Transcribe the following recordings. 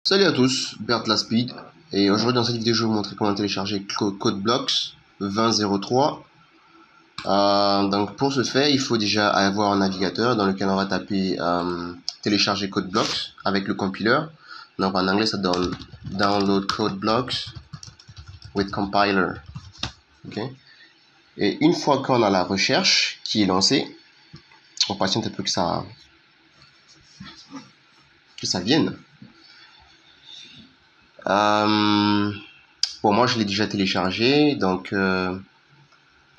Salut à tous, Bert Speed, et aujourd'hui dans cette vidéo je vais vous montrer comment télécharger CodeBlocks 20.03. Donc pour ce faire, il faut déjà avoir un navigateur dans lequel on va taper télécharger CodeBlocks avec le compiler. Donc en anglais ça donne Download CodeBlocks with Compiler. Okay. Et une fois qu'on a la recherche qui est lancée, on patiente un peu que ça vienne. Bon, moi je l'ai déjà téléchargé, donc je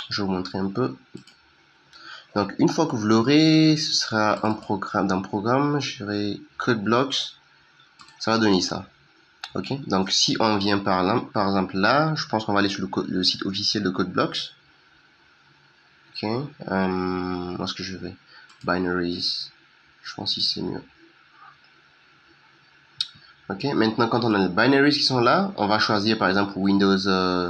vais vous montrer un peu. Donc une fois que vous l'aurez, ce sera un programme, je dirais CodeBlocks, ça va donner ça. Ok, donc si on vient par exemple là, je pense qu'on va aller sur le site officiel de CodeBlocks. Ok, où est-ce que je vais? Binaries, je pense que c'est mieux. Ok, maintenant quand on a les binaries qui sont là, on va choisir par exemple Windows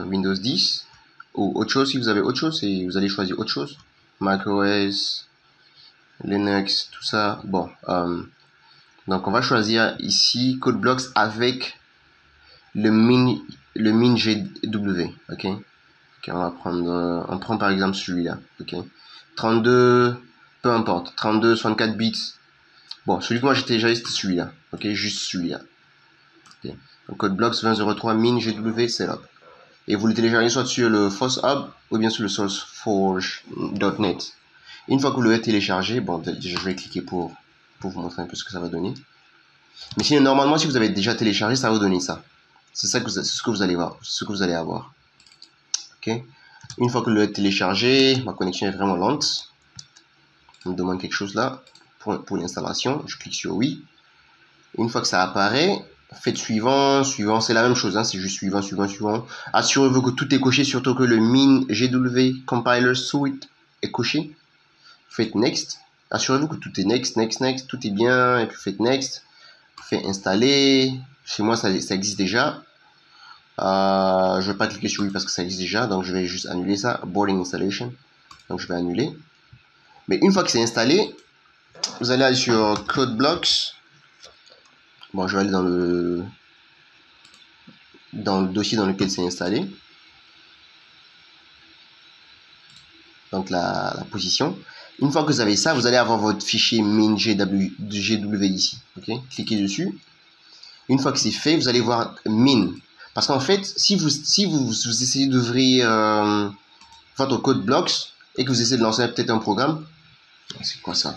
10 ou autre chose. Si vous avez autre chose, et vous allez choisir autre chose, macOS, Linux, tout ça. Bon, donc on va choisir ici CodeBlocks avec le min GW. Ok, on va prendre, on prend par exemple celui-là. Ok, 32, peu importe, 32, 64 bits. Bon, celui que moi j'ai téléchargé c'était celui-là. Ok, juste celui-là. Okay. Donc CodeBlocks 20.03 min GW setup. Et vous le téléchargez soit sur le FOSS-Hub ou bien sur le sourceforge.net. Une fois que vous l'avez téléchargé, bon, déjà je vais cliquer pour vous montrer un peu ce que ça va donner. Mais sinon, normalement, si vous avez déjà téléchargé, ça va vous donner ça. C'est ça que ce que vous allez voir, ce que vous allez avoir. Ok. Une fois que vous l'avez téléchargé, ma connexion est vraiment lente. On me demande quelque chose là pour l'installation. Je clique sur oui. Une fois que ça apparaît, faites suivant, c'est la même chose, hein, c'est juste suivant. Assurez-vous que tout est coché, surtout que le min GW compiler suite est coché. Faites next. Assurez-vous que tout est next, tout est bien, et puis faites next. Faites installer. Chez moi, ça existe déjà. Je vais pas cliquer sur oui parce que ça existe déjà, donc je vais juste annuler ça. Boarding installation. Donc je vais annuler. Mais une fois que c'est installé, vous allez aller sur CodeBlocks. Bon, je vais aller dans le dossier dans lequel c'est installé. Donc la position. Une fois que vous avez ça, vous allez avoir votre fichier min.gw ici. Ok, cliquez dessus. Une fois que c'est fait, vous allez voir min. Parce qu'en fait, si vous essayez d'ouvrir votre CodeBlocks et que vous essayez de lancer peut-être un programme, c'est quoi ça?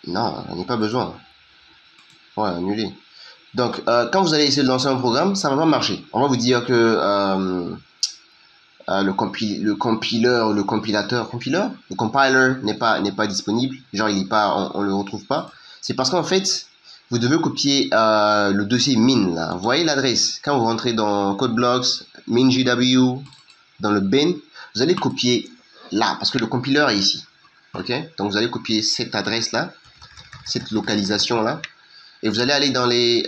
Non, on n'a pas besoin. Ouais, annuler. Donc, quand vous allez essayer de lancer un programme, ça va pas marcher. On va vous dire que le compiler n'est pas disponible. Genre, il est pas, on le retrouve pas. C'est parce qu'en fait, vous devez copier le dossier min là. Vous voyez l'adresse. Quand vous rentrez dans CodeBlocks, min.gw, dans le bin, vous allez copier là parce que le compiler est ici. Ok? Donc, vous allez copier cette adresse là, cette localisation là. Et vous allez aller dans les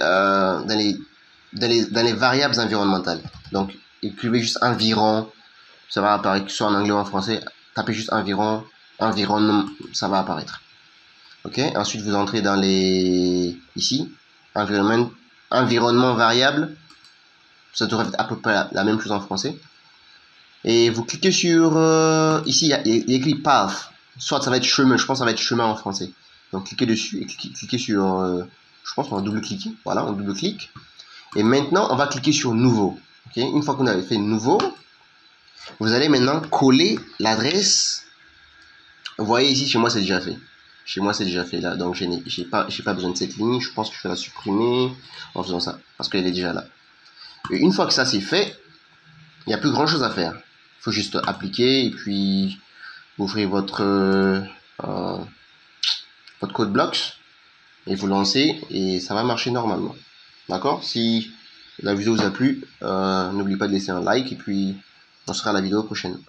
variables environnementales. Donc, écrivez juste environ, ça va apparaître soit en anglais ou en français. Tapez juste environnement, ça va apparaître. Ok. Ensuite, vous entrez dans ici, environnement variable. Ça devrait être à peu près la même chose en français. Et vous cliquez sur ici, il y a écrit path. Soit ça va être chemin. Je pense que ça va être chemin en français. Donc, cliquez dessus et cliquez sur je pense qu'on va double-cliquer. Voilà, on double-clique. Et maintenant, on va cliquer sur nouveau. Okay. Une fois qu'on avait fait nouveau, vous allez maintenant coller l'adresse. Vous voyez ici, chez moi, c'est déjà fait. Chez moi, c'est déjà fait là. Donc, j'ai pas besoin de cette ligne. Je pense que je vais la supprimer en faisant ça. Parce qu'elle est déjà là. Et une fois que ça c'est fait, il n'y a plus grand chose à faire. Il faut juste appliquer et puis ouvrir votre CodeBlocks. Et vous lancez et ça va marcher normalement. D'accord? Si la vidéo vous a plu, n'oubliez pas de laisser un like et puis on se fera à la vidéo prochaine.